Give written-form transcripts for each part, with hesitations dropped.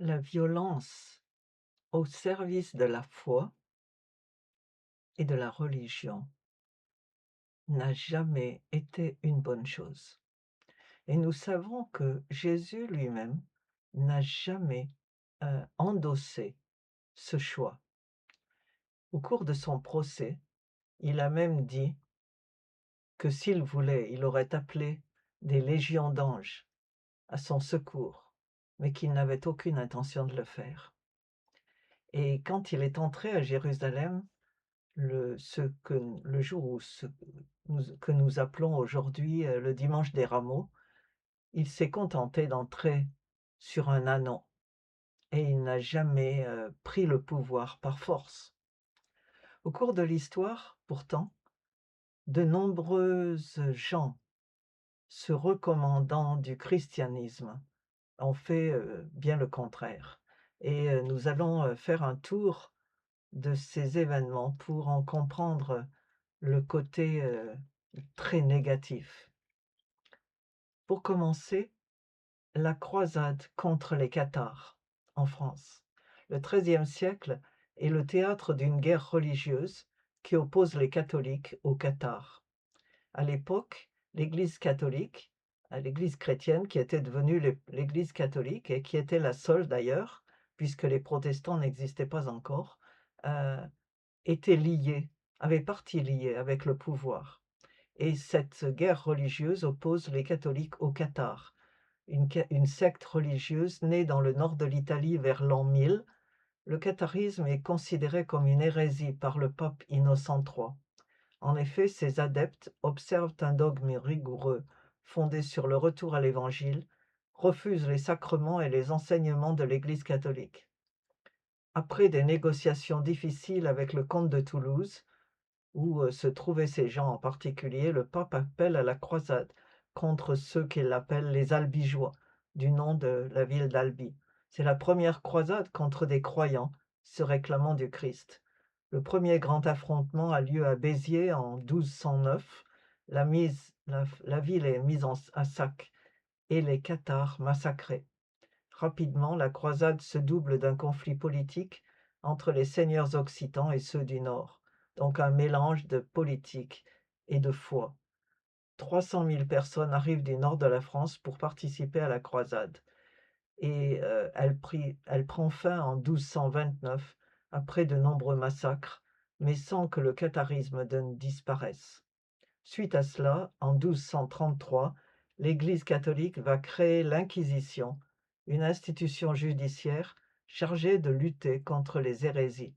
La violence au service de la foi et de la religion n'a jamais été une bonne chose. Et nous savons que Jésus lui-même n'a jamais, endossé ce choix. Au cours de son procès, il a même dit que s'il voulait, il aurait appelé des légions d'anges à son secours, mais qu'il n'avait aucune intention de le faire. Et quand il est entré à Jérusalem, le jour où que nous appelons aujourd'hui, le dimanche des Rameaux, il s'est contenté d'entrer sur un ânon et il n'a jamais, pris le pouvoir par force. Au cours de l'histoire, pourtant, de nombreuses gens se recommandant du christianisme ont fait, bien le contraire et nous allons, faire un tour de ces événements pour en comprendre le côté, très négatif. Pour commencer, la croisade contre les cathares en France. Le XIIIe siècle est le théâtre d'une guerre religieuse qui oppose les catholiques aux cathares. À l'époque, l'Église catholique, l'Église chrétienne qui était devenue l'Église catholique et qui était la seule d'ailleurs, puisque les protestants n'existaient pas encore, heu, était liée, avait partie liée avec le pouvoir. Et cette guerre religieuse oppose les catholiques aux cathares, une secte religieuse née dans le nord de l'Italie vers l'an 1000. Le catharisme est considéré comme une hérésie par le pape Innocent III. En effet, ses adeptes observent un dogme rigoureux, fondé sur le retour à l'Évangile, refusent les sacrements et les enseignements de l'Église catholique. Après des négociations difficiles avec le comte de Toulouse, où se trouvaient ces gens en particulier, le pape appelle à la croisade contre ceux qu'il appelle les Albigeois, du nom de la ville d'Albi. C'est la première croisade contre des croyants se réclamant du Christ. Le premier grand affrontement a lieu à Béziers en 1209. La ville est mise à sac et les cathares massacrés. Rapidement, la croisade se double d'un conflit politique entre les seigneurs occitans et ceux du Nord, donc un mélange de politique et de foi. 300 000 personnes arrivent du nord de la France pour participer à la croisade et elle prend fin en 1229 après de nombreux massacres, mais sans que le catharisme ne disparaisse. Suite à cela, en 1233, l'Église catholique va créer l'Inquisition, une institution judiciaire chargée de lutter contre les hérésies.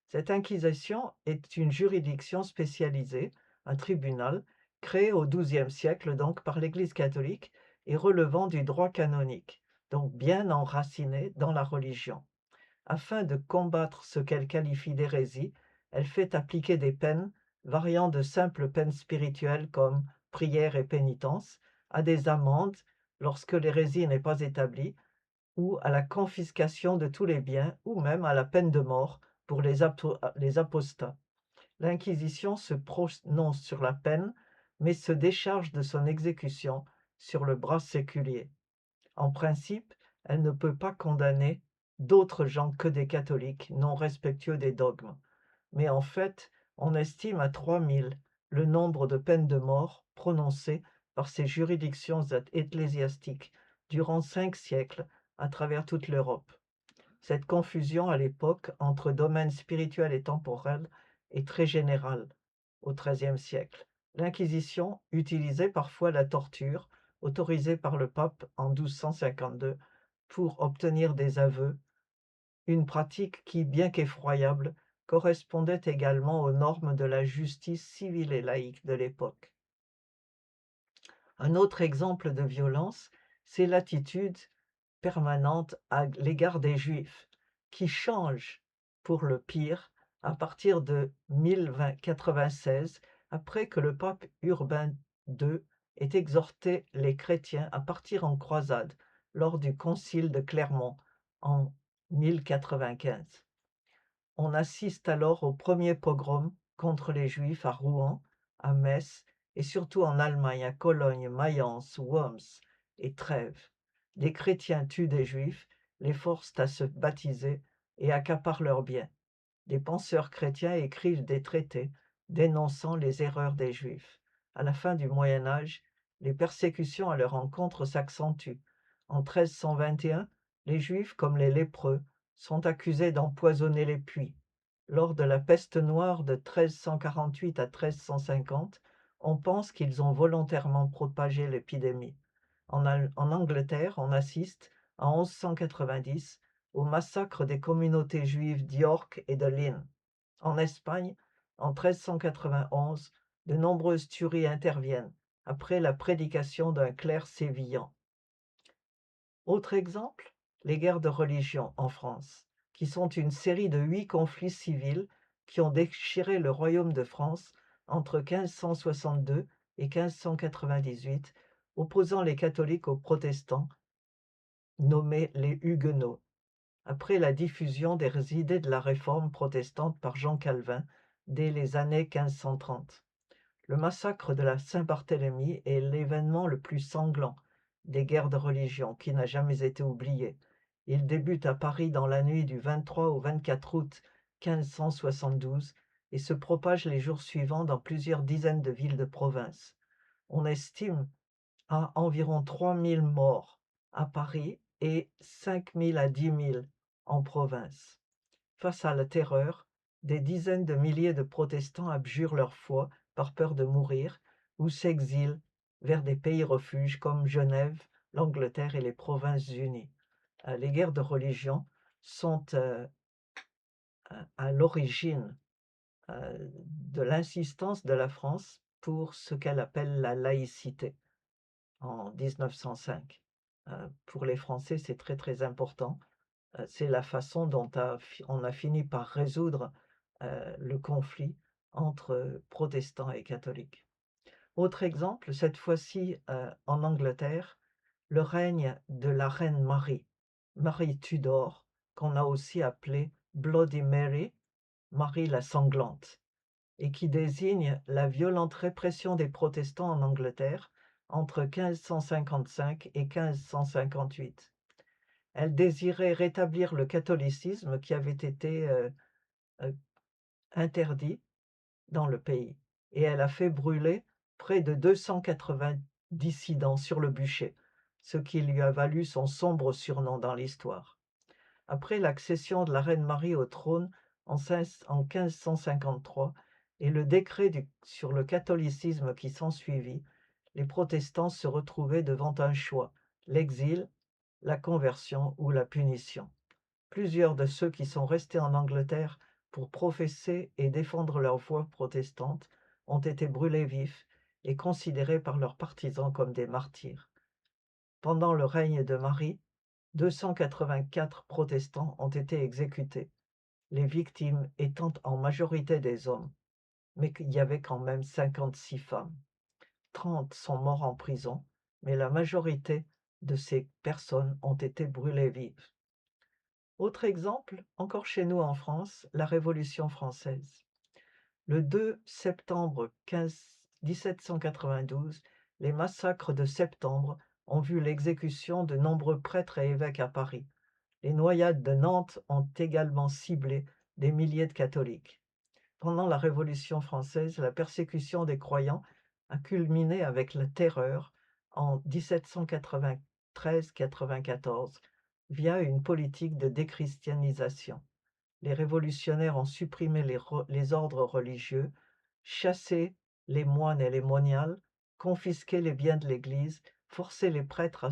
Cette inquisition est une juridiction spécialisée, un tribunal, créé au XIIe siècle donc par l'Église catholique et relevant du droit canonique, donc bien enraciné dans la religion. Afin de combattre ce qu'elle qualifie d'hérésie, elle fait appliquer des peines variant de simples peines spirituelles comme prière et pénitence, à des amendes lorsque l'hérésie n'est pas établie, ou à la confiscation de tous les biens, ou même à la peine de mort pour les apostats. L'Inquisition se prononce sur la peine, mais se décharge de son exécution sur le bras séculier. En principe, elle ne peut pas condamner d'autres gens que des catholiques non respectueux des dogmes. Mais en fait, on estime à 3000 le nombre de peines de mort prononcées par ces juridictions ecclésiastiques durant 5 siècles à travers toute l'Europe. Cette confusion à l'époque entre domaine spirituel et temporel est très générale au XIIIe siècle. L'Inquisition utilisait parfois la torture, autorisée par le pape en 1252, pour obtenir des aveux, une pratique qui, bien qu'effroyable, correspondait également aux normes de la justice civile et laïque de l'époque. Un autre exemple de violence, c'est l'attitude permanente à l'égard des Juifs, qui change pour le pire à partir de 1096, après que le pape Urbain II ait exhorté les chrétiens à partir en croisade lors du concile de Clermont en 1095. On assiste alors au premier pogrom contre les Juifs à Rouen, à Metz et surtout en Allemagne, à Cologne, Mayence, Worms et Trèves. Des chrétiens tuent des Juifs les forcent à se baptiser et accaparent leurs biens. Des penseurs chrétiens écrivent des traités dénonçant les erreurs des Juifs. À la fin du Moyen Âge, les persécutions à leur encontre s'accentuent. En 1321, les Juifs, comme les lépreux, sont accusés d'empoisonner les puits. Lors de la peste noire de 1348 à 1350, on pense qu'ils ont volontairement propagé l'épidémie. En Angleterre, on assiste, en 1190, au massacre des communautés juives d'York et de Lynn. En Espagne, en 1391, de nombreuses tueries interviennent, après la prédication d'un clerc sévillan. Autre exemple, les guerres de religion en France, qui sont une série de 8 conflits civils qui ont déchiré le royaume de France entre 1562 et 1598, opposant les catholiques aux protestants, nommés les Huguenots, après la diffusion des idées de la réforme protestante par Jean Calvin dès les années 1530. Le massacre de la Saint-Barthélemy est l'événement le plus sanglant des guerres de religion qui n'a jamais été oublié. Il débute à Paris dans la nuit du 23 au 24 août 1572 et se propage les jours suivants dans plusieurs dizaines de villes de province. On estime à environ 3000 morts à Paris et 5000 à 10 000 en province. Face à la terreur, des dizaines de milliers de protestants abjurent leur foi par peur de mourir ou s'exilent vers des pays refuges comme Genève, l'Angleterre et les Provinces-Unies. Les guerres de religion sont à l'origine de l'insistance de la France pour ce qu'elle appelle la laïcité en 1905. Pour les Français, c'est très très important. C'est la façon dont on a fini par résoudre le conflit entre protestants et catholiques. Autre exemple, cette fois-ci en Angleterre, le règne de la reine Marie, Marie Tudor, qu'on a aussi appelée Bloody Mary, Marie la sanglante, et qui désigne la violente répression des protestants en Angleterre entre 1555 et 1558. Elle désirait rétablir le catholicisme qui avait été interdit dans le pays, et elle a fait brûler près de 280 dissidents sur le bûcher, ce qui lui a valu son sombre surnom dans l'histoire. Après l'accession de la reine Marie au trône en 1553 et le décret sur le catholicisme qui s'ensuivit, les protestants se retrouvaient devant un choix, l'exil, la conversion ou la punition. Plusieurs de ceux qui sont restés en Angleterre pour professer et défendre leur foi protestante ont été brûlés vifs et considérés par leurs partisans comme des martyrs. Pendant le règne de Marie, 284 protestants ont été exécutés, les victimes étant en majorité des hommes, mais il y avait quand même 56 femmes. 30 sont morts en prison, mais la majorité de ces personnes ont été brûlées vives. Autre exemple, encore chez nous en France, la Révolution française. Le 2 septembre 1792, les massacres de septembre ont vu l'exécution de nombreux prêtres et évêques à Paris. Les noyades de Nantes ont également ciblé des milliers de catholiques. Pendant la Révolution française, la persécution des croyants a culminé avec la Terreur en 1793-94 via une politique de déchristianisation. Les révolutionnaires ont supprimé les ordres religieux, chassé les moines et les moniales, confisqué les biens de l'Église, forcé les prêtres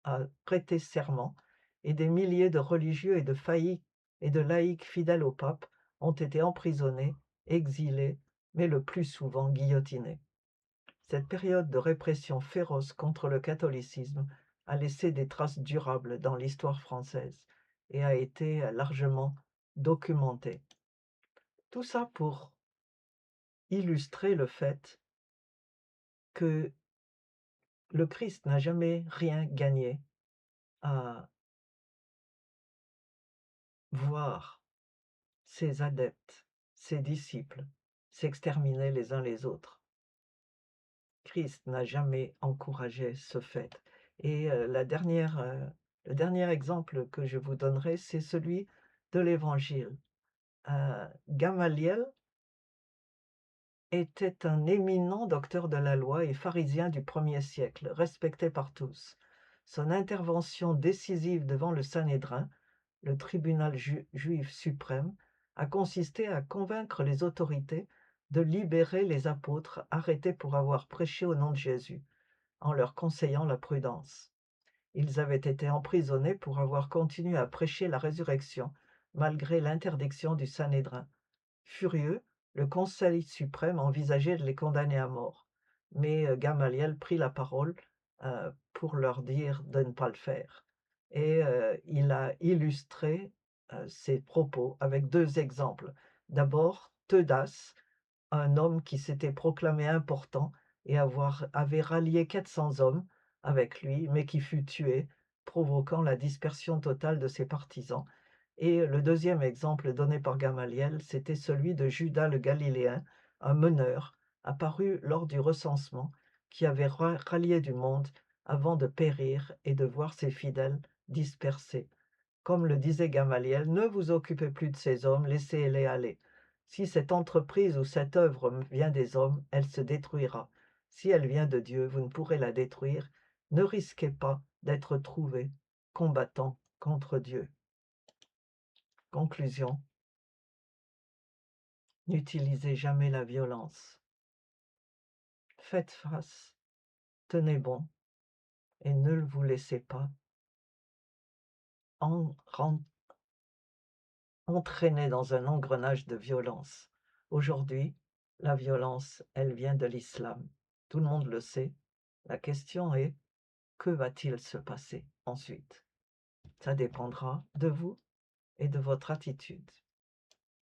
à prêter serment, et des milliers de religieux et de laïcs fidèles au pape ont été emprisonnés, exilés, mais le plus souvent guillotinés. Cette période de répression féroce contre le catholicisme a laissé des traces durables dans l'histoire française et a été largement documentée. Tout ça pour illustrer le fait que le Christ n'a jamais rien gagné à voir ses adeptes, ses disciples, s'exterminer les uns les autres. Christ n'a jamais encouragé ce fait. Et la dernière Le dernier exemple que je vous donnerai, c'est celui de l'Évangile. Gamaliel était un éminent docteur de la loi et pharisien du 1er siècle, respecté par tous. Son intervention décisive devant le Sanhédrin, le tribunal juif suprême, a consisté à convaincre les autorités de libérer les apôtres arrêtés pour avoir prêché au nom de Jésus, en leur conseillant la prudence. Ils avaient été emprisonnés pour avoir continué à prêcher la résurrection, malgré l'interdiction du Sanhédrin. Furieux, le Conseil suprême envisageait de les condamner à mort, mais Gamaliel prit la parole pour leur dire de ne pas le faire. Et il a illustré ses propos avec 2 exemples. D'abord, Teudas, un homme qui s'était proclamé important et avait rallié 400 hommes avec lui, mais qui fut tué, provoquant la dispersion totale de ses partisans. Et le deuxième exemple donné par Gamaliel, c'était celui de Judas le Galiléen, un meneur, apparu lors du recensement, qui avait rallié du monde avant de périr et de voir ses fidèles dispersés. Comme le disait Gamaliel, ne vous occupez plus de ces hommes, laissez-les aller. Si cette entreprise ou cette œuvre vient des hommes, elle se détruira. Si elle vient de Dieu, vous ne pourrez la détruire. Ne risquez pas d'être trouvés combattant contre Dieu. Conclusion. N'utilisez jamais la violence. Faites face, tenez bon et ne vous laissez pas entraîner dans un engrenage de violence. Aujourd'hui, la violence, elle vient de l'islam. Tout le monde le sait. La question est, que va-t-il se passer ensuite? Ça dépendra de vous et de votre attitude.